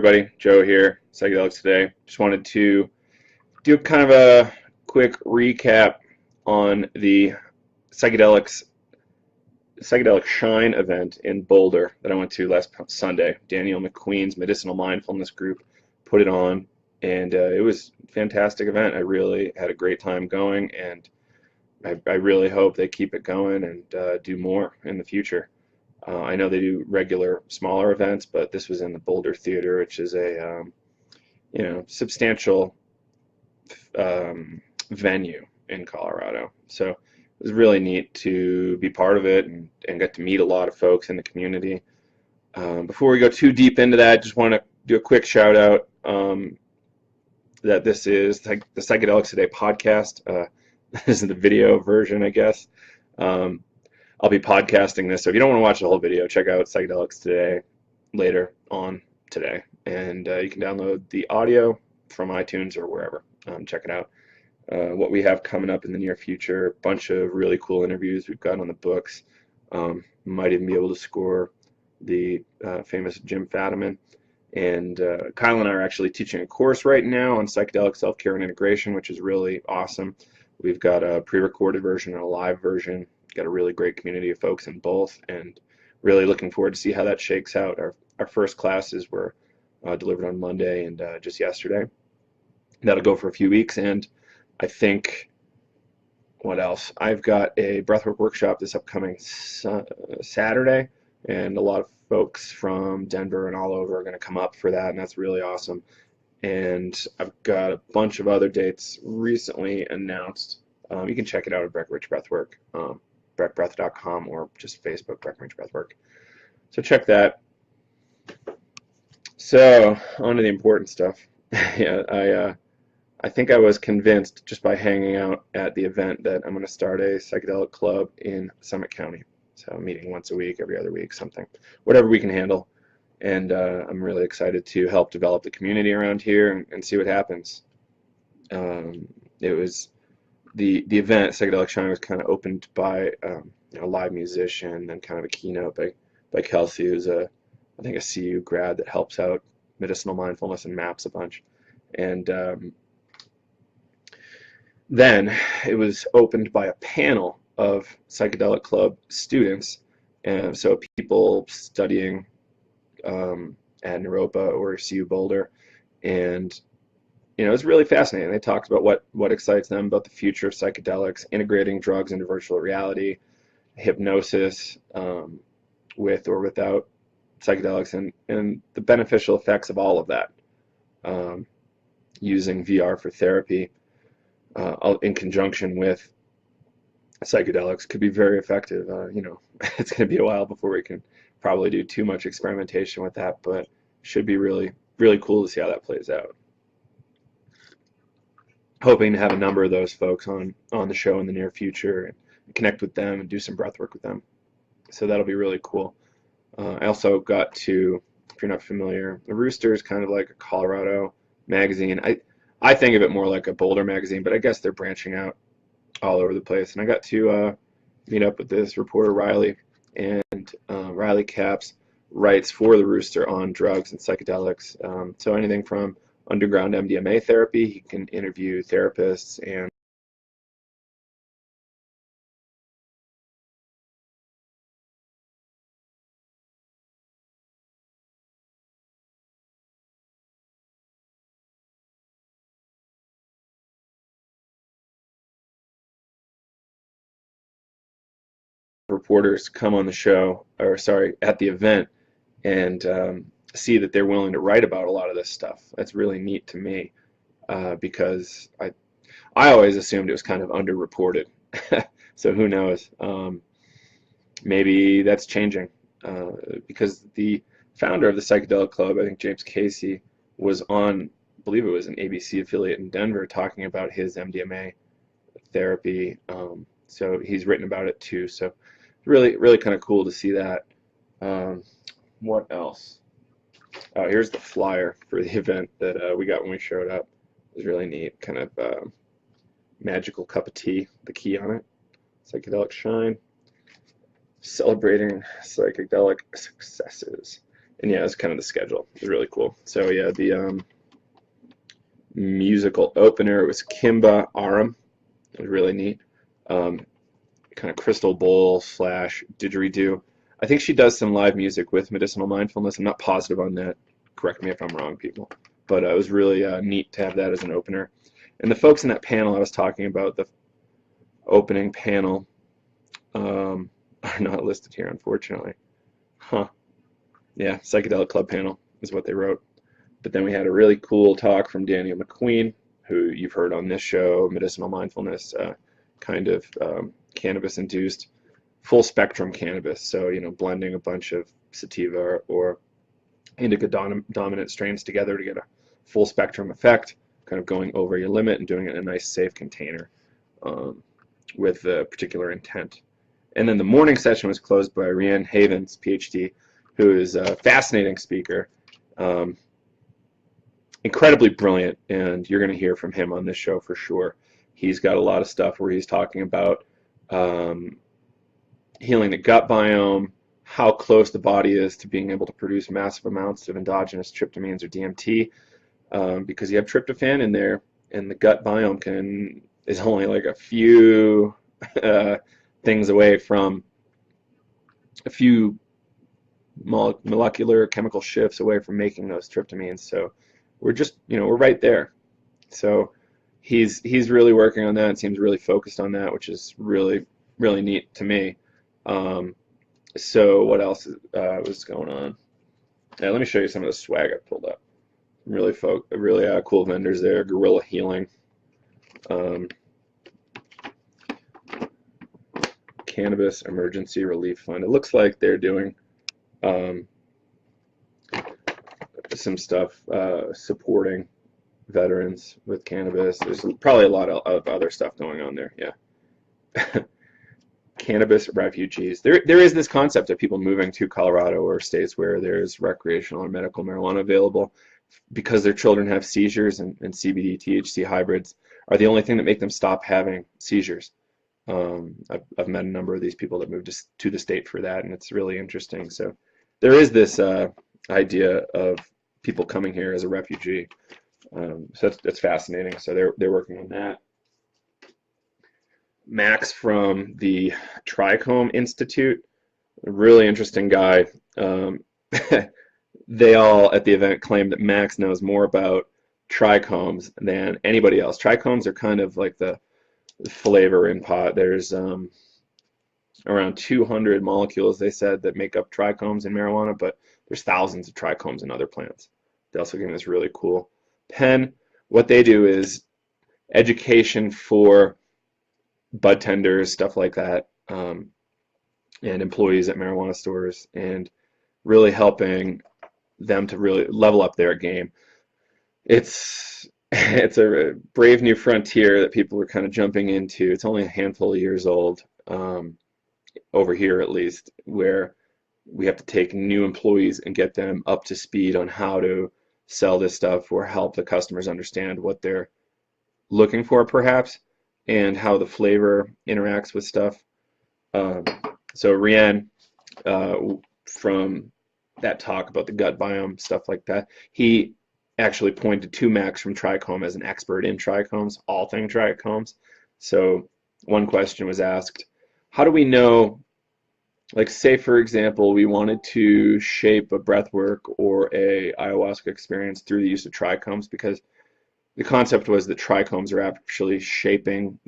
Everybody, Joe here, Psychedelics today. Just wanted to do kind of a quick recap on the Psychedelics Psychedelic Shine event in Boulder that I went to last Sunday. Daniel McQueen's Medicinal Mindfulness Group put it on, and it was a fantastic event. I really had a great time going, and I really hope they keep it going and do more in the future. I know they do regular smaller events, but this was in the Boulder Theater, which is a substantial venue in Colorado. So it was really neat to be part of it and get to meet a lot of folks in the community. Before we go too deep into that, just want to do a quick shout out that this is the Psychedelics Today podcast. This is the video version, I guess. I'll be podcasting this, so if you don't want to watch the whole video, check out Psychedelics Today later on today, and you can download the audio from iTunes or wherever. Check it out. What we have coming up in the near future, a bunch of really cool interviews we've got on the books. Might even be able to score the famous Jim Fadiman. And Kyle and I are actually teaching a course right now on psychedelic self-care and integration, which is really awesome. We've got a pre-recorded version and a live version. Got a really great community of folks in both, and really looking forward to see how that shakes out. Our first classes were delivered on Monday and just yesterday. That'll go for a few weeks, and I think, what else? I've got a breathwork workshop this upcoming Saturday, and a lot of folks from Denver and all over are going to come up for that, and that's really awesome. And I've got a bunch of other dates recently announced. You can check it out at Breckenridge Breathwork, breckbreath.com, or just Facebook, Breckenridge Breathwork. So check that. So on to the important stuff. Yeah, I think I was convinced just by hanging out at the event that I'm going to start a psychedelic club in Summit County. So meeting once a week, every other week, something, whatever we can handle. And I'm really excited to help develop the community around here and see what happens. It was the event, Psychedelic Shine, was kind of opened by a live musician and kind of a keynote by Kelsey, who's I think a CU grad that helps out medicinal mindfulness and maps a bunch. And then it was opened by a panel of Psychedelic Club students, and so people studying at Naropa or CU Boulder, and it was really fascinating. They talked about what excites them about the future of psychedelics, integrating drugs into virtual reality, hypnosis with or without psychedelics, and the beneficial effects of all of that. Using VR for therapy in conjunction with psychedelics could be very effective. It's going to be a while before we can probably do too much experimentation with that, but should be really, really cool to see how that plays out. Hoping to have a number of those folks on the show in the near future and connect with them and do some breath work with them. So that'll be really cool. I also got to, if you're not familiar, the Rooster is kind of like a Colorado magazine. I think of it more like a Boulder magazine, but I guess they're branching out all over the place. And I got to meet up with this reporter, Riley, and Riley Capps writes for the Rooster on drugs and psychedelics. So anything from underground MDMA therapy, he can interview therapists and reporters come on the show, or sorry, at the event, and see that they're willing to write about a lot of this stuff. That's really neat to me because I always assumed it was kind of underreported. So who knows? Maybe that's changing because the founder of the Psychedelic Club, I think James Casey, was on, I believe it was an ABC affiliate in Denver, talking about his MDMA therapy. So he's written about it too. So really, really kind of cool to see that. What else? Oh, here's the flyer for the event that we got when we showed up. It was really neat. Kind of magical cup of tea, the key on it. Psychedelic Shine. Celebrating psychedelic successes. And yeah, it's kind of the schedule. It's really cool. So yeah, the musical opener was Kimba Aram. It was really neat. Um, Kind of crystal bowl slash didgeridoo. I think she does some live music with medicinal mindfulness. I'm not positive on that. Correct me if I'm wrong, people. But it was really neat to have that as an opener. And the folks in that panel I was talking about, the opening panel, are not listed here, unfortunately. Huh. Yeah, Psychedelic Club panel is what they wrote. But then we had a really cool talk from Daniel McQueen, who you've heard on this show, medicinal mindfulness, kind of cannabis-induced, full-spectrum cannabis. So, blending a bunch of sativa or indica dominant strains together to get a full-spectrum effect, kind of going over your limit and doing it in a nice, safe container with a particular intent. And then the morning session was closed by Rhiannon Havens, PhD, who is a fascinating speaker, incredibly brilliant, and you're going to hear from him on this show for sure. He's got a lot of stuff where he's talking about healing the gut biome, how close the body is to being able to produce massive amounts of endogenous tryptamines or DMT, because you have tryptophan in there, and the gut biome is only like a few things away from a few molecular chemical shifts away from making those tryptamines. So we're right there. So he's really working on that and seems really focused on that, which is really, really neat to me. So what else was going on? Yeah, let me show you some of the swag I pulled up. Really cool vendors there. Gorilla Healing, Cannabis Emergency Relief Fund. It looks like they're doing some stuff supporting veterans with cannabis. There's probably a lot of other stuff going on there. Yeah. Cannabis refugees. There is this concept of people moving to Colorado or states where there's recreational or medical marijuana available because their children have seizures, and CBD, THC hybrids are the only thing that make them stop having seizures. I've met a number of these people that moved to the state for that, and it's really interesting. So there is this idea of people coming here as a refugee. So that's fascinating. So they're working on that. Max from the Trichome Institute, a really interesting guy. They all at the event claimed that Max knows more about trichomes than anybody else. Trichomes are kind of like the flavor in pot. There's around 200 molecules, they said, that make up trichomes in marijuana, but there's thousands of trichomes in other plants. They also gave me this really cool pen. What they do is education for bud tenders, stuff like that, and employees at marijuana stores, and really helping them to really level up their game. It's a brave new frontier that people are kind of jumping into. It's only a handful of years old, over here at least, where we have to take new employees and get them up to speed on how to sell this stuff or help the customers understand what they're looking for, perhaps, and how the flavor interacts with stuff. So Rhiannon, from that talk about the gut biome, stuff like that, he actually pointed to Max from Trichome as an expert in trichomes, all things trichomes. So one question was asked, how do we know, like say for example, we wanted to shape a breathwork or a ayahuasca experience through the use of trichomes, because the concept was that trichomes are actually shaping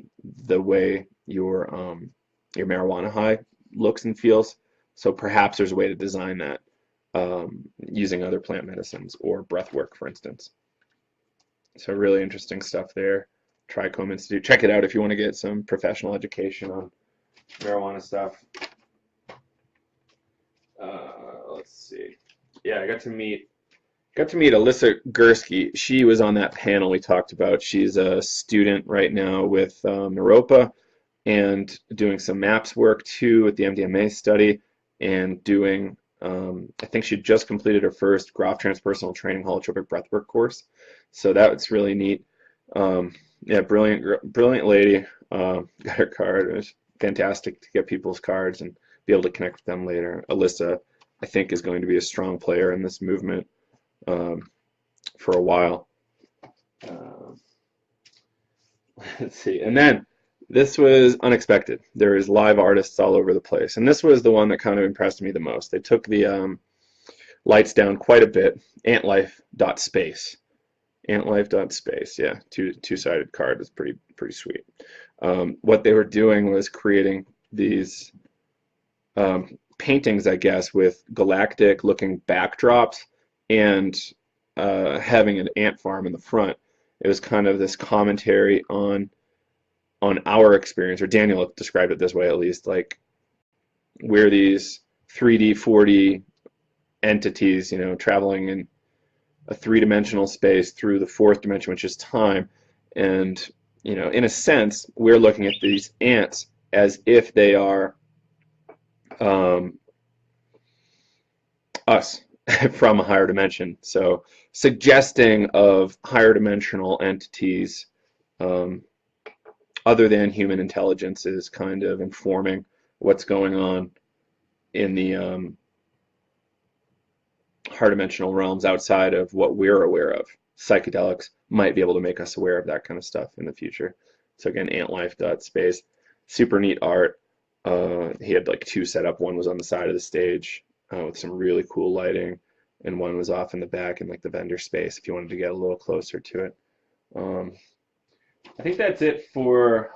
the way your marijuana high looks and feels. So perhaps there's a way to design that using other plant medicines or breath work, for instance. So really interesting stuff there. Trichome Institute. Check it out if you want to get some professional education on marijuana stuff. Let's see. Yeah, I got to meet Alyssa Gursky. She was on that panel we talked about. She's a student right now with Naropa and doing some MAPS work too with the MDMA study, and doing, I think she just completed her first Groff Transpersonal Training Holotropic Breathwork course. So that's really neat. Yeah, brilliant lady. Got her card. It was fantastic to get people's cards and be able to connect with them later. Alyssa I think is going to be a strong player in this movement for a while. Um, let's see. And then this was unexpected. There is live artists all over the place. And this was the one that kind of impressed me the most. They took the lights down quite a bit. Antlife.space. Antlife.space, yeah. Two-sided card was pretty sweet. What they were doing was creating these paintings, I guess, with galactic-looking backdrops and having an ant farm in the front. It was kind of this commentary on our experience, or Daniel described it this way at least, like we're these 3D, 4D entities, traveling in a three-dimensional space through the fourth dimension, which is time. And, in a sense, we're looking at these ants as if they are us from a higher dimension. So suggesting of higher dimensional entities other than human intelligence is kind of informing what's going on in the higher dimensional realms outside of what we're aware of. Psychedelics might be able to make us aware of that kind of stuff in the future. So again, antlife.space, super neat art. He had like two set up. One was on the side of the stage with some really cool lighting, and one was off in the back in like the vendor space if you wanted to get a little closer to it. I think that's it for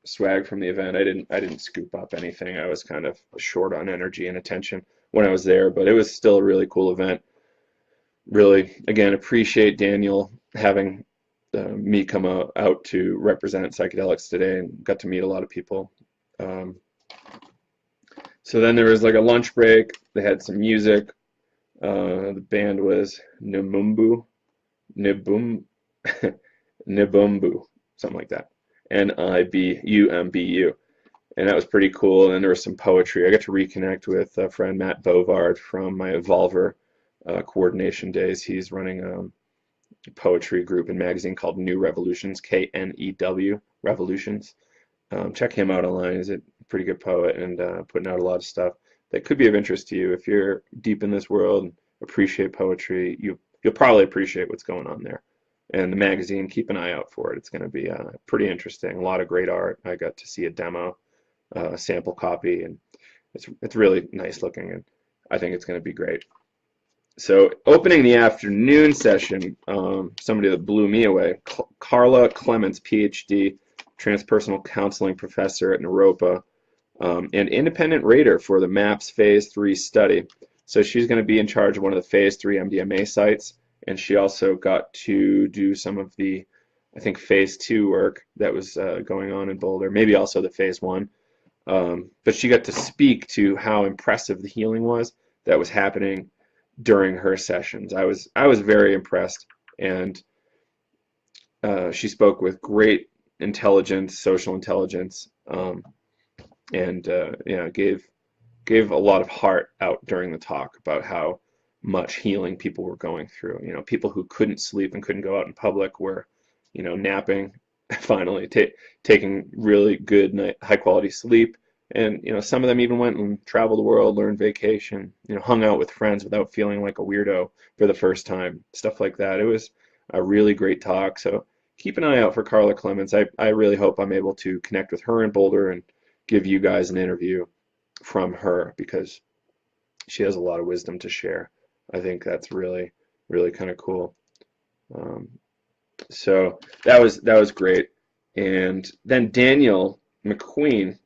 swag from the event. I didn't scoop up anything. I was kind of short on energy and attention when I was there, but it was still a really cool event. Really, again, appreciate Daniel having me come out to represent Psychedelics today, and got to meet a lot of people. So then there was like a lunch break. They had some music. The band was Nibumbu, Nibumbu, something like that. Nibumbu. And that was pretty cool. And there was some poetry. I got to reconnect with a friend, Matt Bovard, from my Evolver coordination days. He's running a poetry group and magazine called New Revolutions, KNEW Revolutions. Check him out online. He's a pretty good poet and putting out a lot of stuff that could be of interest to you. If you're deep in this world and appreciate poetry, you'll probably appreciate what's going on there. And the magazine, keep an eye out for it. It's going to be pretty interesting. A lot of great art. I got to see a demo, a sample copy, and it's really nice looking, and I think it's going to be great. So opening the afternoon session, somebody that blew me away, Carla Clements, PhD, transpersonal counseling professor at Naropa, and independent rater for the MAPS Phase 3 study. So she's going to be in charge of one of the Phase 3 MDMA sites, and she also got to do some of the, I think, Phase 2 work that was going on in Boulder, maybe also the Phase 1. But she got to speak to how impressive the healing was that was happening during her sessions. I was very impressed, and she spoke with great intelligence, social intelligence, and gave a lot of heart out during the talk about how much healing people were going through. People who couldn't sleep and couldn't go out in public were, napping, finally taking really good high quality sleep. And some of them even went and traveled the world, learned vacation, hung out with friends without feeling like a weirdo for the first time, stuff like that. It was a really great talk. So keep an eye out for Carla Clements. I really hope I'm able to connect with her in Boulder and give you guys an interview from her, because she has a lot of wisdom to share. I think that's really, really kind of cool. So that was great. And then Daniel McQueen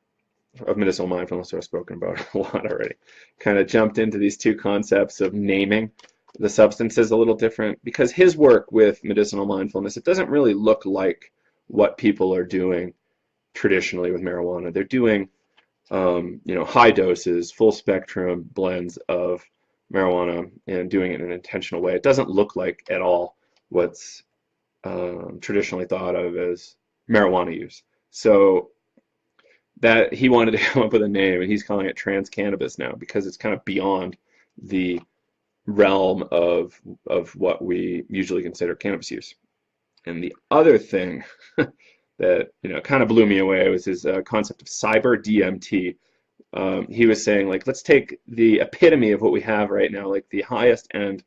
of medicinal mindfulness, who I've spoken about a lot already, kind of jumped into these two concepts of naming the substances a little different, because his work with medicinal mindfulness, it doesn't really look like what people are doing traditionally with marijuana. They're doing high doses, full spectrum blends of marijuana, and doing it in an intentional way. It doesn't look like at all what's traditionally thought of as marijuana use. So that he wanted to come up with a name, and he's calling it trans cannabis now, because it's kind of beyond the realm of what we usually consider cannabis use. And the other thing that kind of blew me away was his concept of cyber DMT, he was saying, like, let's take the epitome of what we have right now, like the highest end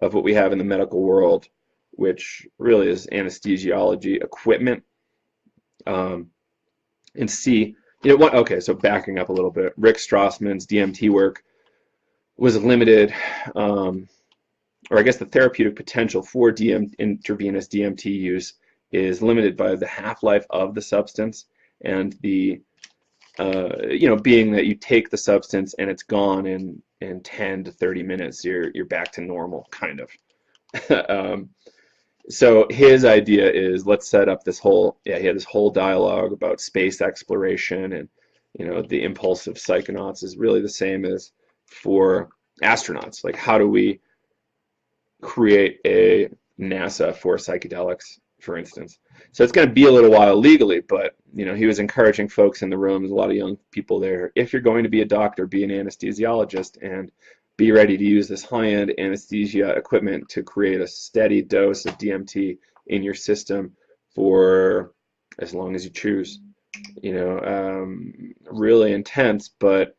of what we have in the medical world, which really is anesthesiology equipment, um, and see, what, okay, so backing up a little bit, Rick Strassman's DMT work was limited, or I guess the therapeutic potential for intravenous DMT use is limited by the half-life of the substance and the being that you take the substance and it's gone in 10 to 30 minutes, you're back to normal, kind of. So his idea is, let's set up this whole, he had this whole dialogue about space exploration, and the impulse of psychonauts is really the same as for astronauts. Like, how do we create a NASA for psychedelics, for instance? So it's going to be a little while legally, but he was encouraging folks in the room, there's a lot of young people there, if you're going to be a doctor, be an anesthesiologist and be ready to use this high-end anesthesia equipment to create a steady dose of DMT in your system for as long as you choose. Really intense, but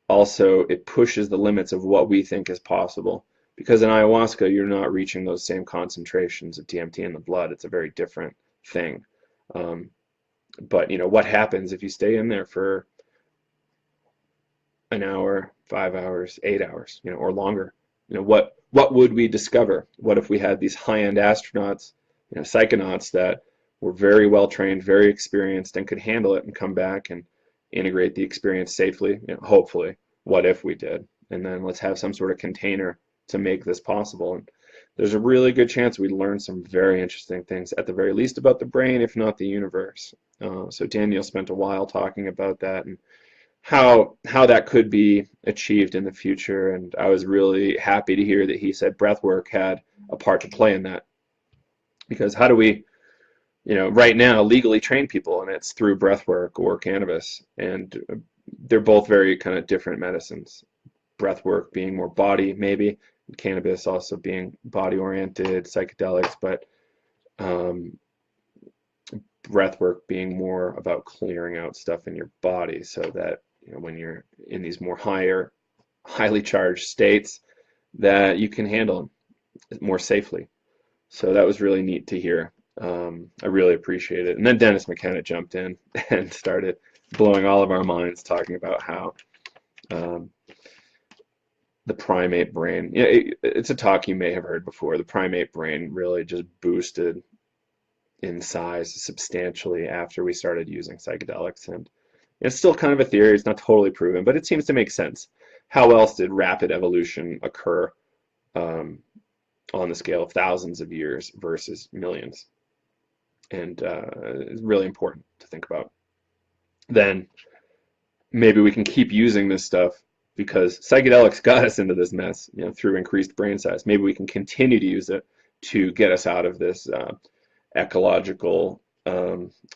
also it pushes the limits of what we think is possible. Because in ayahuasca, you're not reaching those same concentrations of DMT in the blood. It's a very different thing. But what happens if you stay in there for an hour, 5 hours, 8 hours, or longer? What would we discover? What if we had these high-end astronauts, psychonauts that were very well trained, very experienced, and could handle it and come back and integrate the experience safely? Hopefully. What if we did? And then let's have some sort of container to make this possible. And there's a really good chance we'd learn some very interesting things, at the very least, about the brain, if not the universe. So Daniel spent a while talking about that and how that could be achieved in the future. And I was really happy to hear that he said breathwork had a part to play in that. Because how do we, right now, legally train people? And it's through breathwork or cannabis. And they're both very kind of different medicines. Breathwork being more body, maybe, cannabis also being body-oriented, psychedelics, but breathwork being more about clearing out stuff in your body, so that when you're in these more highly charged states, that you can handle them more safely. So that was really neat to hear. I really appreciate it. And then Dennis McKenna jumped in and started blowing all of our minds, talking about how the primate brain, it's a talk you may have heard before, the primate brain really just boosted in size substantially after we started using psychedelics. And it's still kind of a theory, it's not totally proven, but it seems to make sense. How else did rapid evolution occur on the scale of thousands of years versus millions? And it's really important to think about. Then maybe we can keep using this stuff because psychedelics got us into this mess, through increased brain size. Maybe we can continue to use it to get us out of this ecological,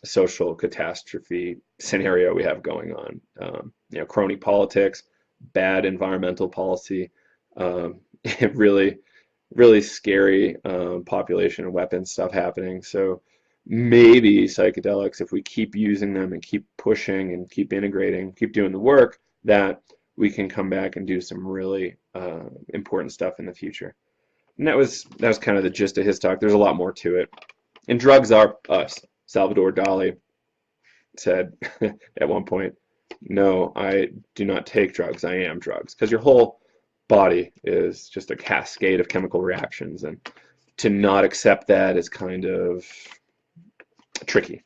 social catastrophe scenario we have going on. Crony politics, bad environmental policy, really, really scary population and weapons stuff happening. So maybe psychedelics, if we keep using them and keep pushing and keep integrating, keep doing the work, that we can come back and do some really important stuff in the future. And that was kind of the gist of his talk. There's a lot more to it. And drugs are us. Salvador Dali said at one point, no, I do not take drugs, I am drugs. Because your whole body is just a cascade of chemical reactions. And to not accept that is kind of tricky.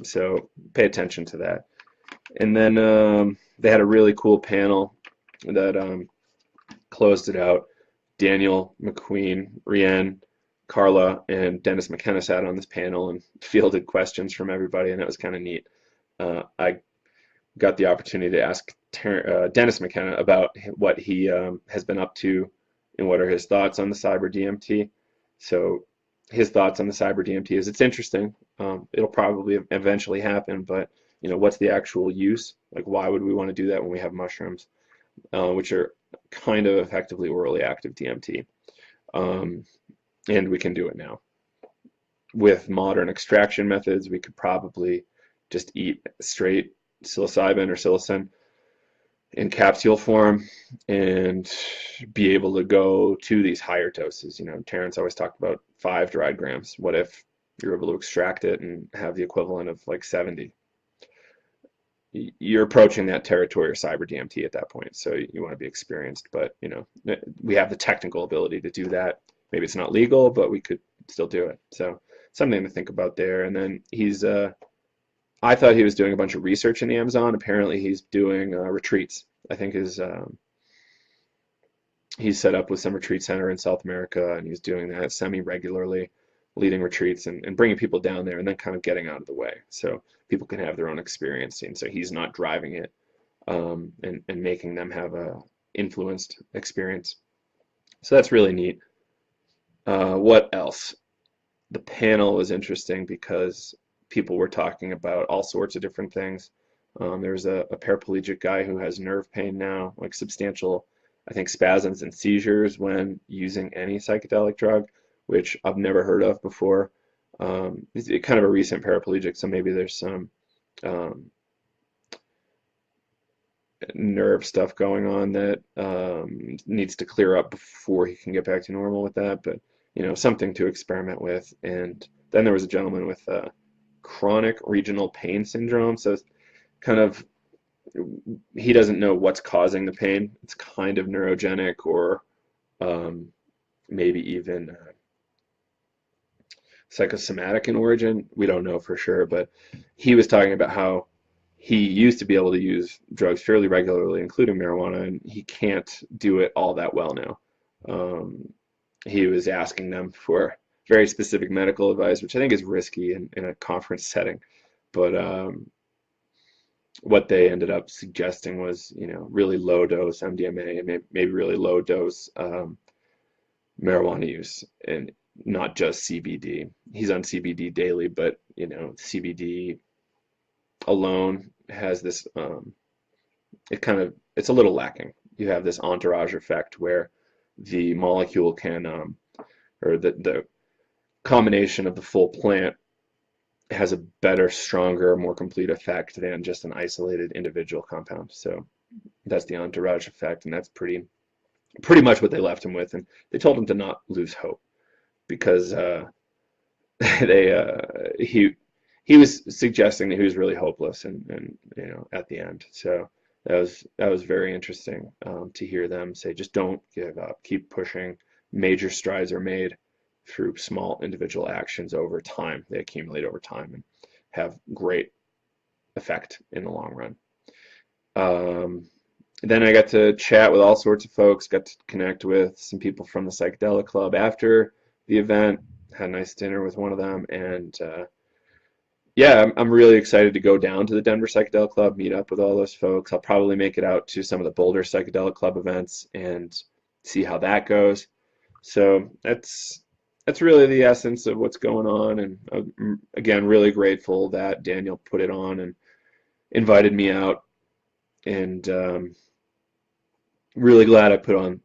So pay attention to that. And then they had a really cool panel that closed it out. Daniel, McQueen, Rian, Carla, and Dennis McKenna sat on this panel and fielded questions from everybody, and it was kind of neat. I got the opportunity to ask Dennis McKenna about what he has been up to and what are his thoughts on the cyber DMT. So his thoughts on the cyber DMT is it's interesting. It'll probably eventually happen, but what's the actual use? Like, why would we want to do that when we have mushrooms, which are kind of effectively orally active DMT? And we can do it now. With modern extraction methods, we could probably just eat straight psilocybin or psilocin in capsule form and be able to go to these higher doses. Terence always talked about 5 dried grams. What if you're able to extract it and have the equivalent of like 70? You're approaching that territory of cyber DMT at that point, so you want to be experienced. But we have the technical ability to do that. Maybe it's not legal, but we could still do it. So something to think about there. And then I thought he was doing a bunch of research in the Amazon. Apparently, he's doing retreats. I think he's set up with some retreat center in South America, and he's doing that semi-regularly, leading retreats and bringing people down there and then kind of getting out of the way so people can have their own experience. And so he's not driving it and making them have a influenced experience. So that's really neat. What else? The panel was interesting because people were talking about all sorts of different things. There's a paraplegic guy who has nerve pain now, like substantial, I think, spasms and seizures when using any psychedelic drug, which I've never heard of before. He's kind of a recent paraplegic, so maybe there's some nerve stuff going on that needs to clear up before he can get back to normal with that, but something to experiment with. And then there was a gentleman with chronic regional pain syndrome, so it's kind of, he doesn't know what's causing the pain. It's kind of neurogenic or maybe even psychosomatic in origin. We don't know for sure, but he was talking about how he used to be able to use drugs fairly regularly, including marijuana, and he can't do it all that well now. He was asking them for very specific medical advice, which I think is risky in a conference setting. But what they ended up suggesting was, really low dose MDMA and maybe really low dose marijuana use, and not just CBD. He's on CBD daily, but CBD alone has this, it's a little lacking. You have this entourage effect where the molecule can, or the combination of the full plant has a better, stronger, more complete effect than just an isolated individual compound. So that's the entourage effect, and that's pretty much what they left him with. And they told him to not lose hope because he was suggesting that he was really hopeless and at the end. So that was very interesting to hear them say, just don't give up, keep pushing. Major strides are made through small individual actions over time. They accumulate over time and have great effect in the long run. Then I got to chat with all sorts of folks, got to connect with some people from the Psychedelic Club after the event, had a nice dinner with one of them, and yeah, I'm really excited to go down to the Denver Psychedelic Club, meet up with all those folks. I'll probably make it out to some of the Boulder Psychedelic Club events and see how that goes. So that's really the essence of what's going on, and I'm, again, really grateful that Daniel put it on and invited me out, and really glad I put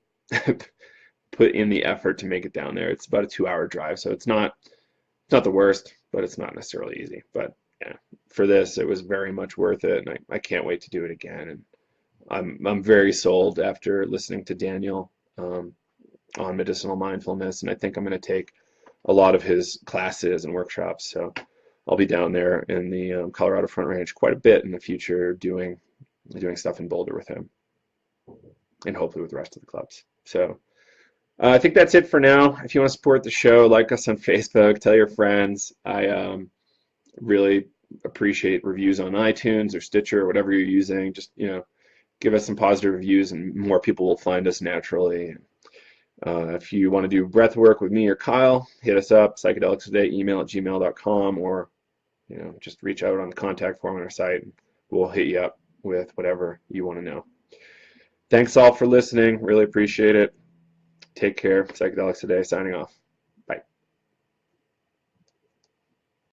in the effort to make it down there. It's about a 2-hour drive, so it's not the worst, but it's not necessarily easy. But yeah, for this, it was very much worth it, and I can't wait to do it again. And I'm very sold after listening to Daniel on medicinal mindfulness, and I think I'm going to take a lot of his classes and workshops. So I'll be down there in the Colorado Front Range quite a bit in the future, doing stuff in Boulder with him, and hopefully with the rest of the clubs. So I think that's it for now. If you want to support the show, like us on Facebook, tell your friends. I really appreciate reviews on iTunes or Stitcher or whatever you're using. Just give us some positive reviews, and more people will find us naturally. If you want to do breath work with me or Kyle, hit us up, psychedelicstoday, email@gmail.com, or just reach out on the contact form on our site. We'll hit you up with whatever you want to know. Thanks all for listening. Really appreciate it. Take care. Psychedelics Today signing off.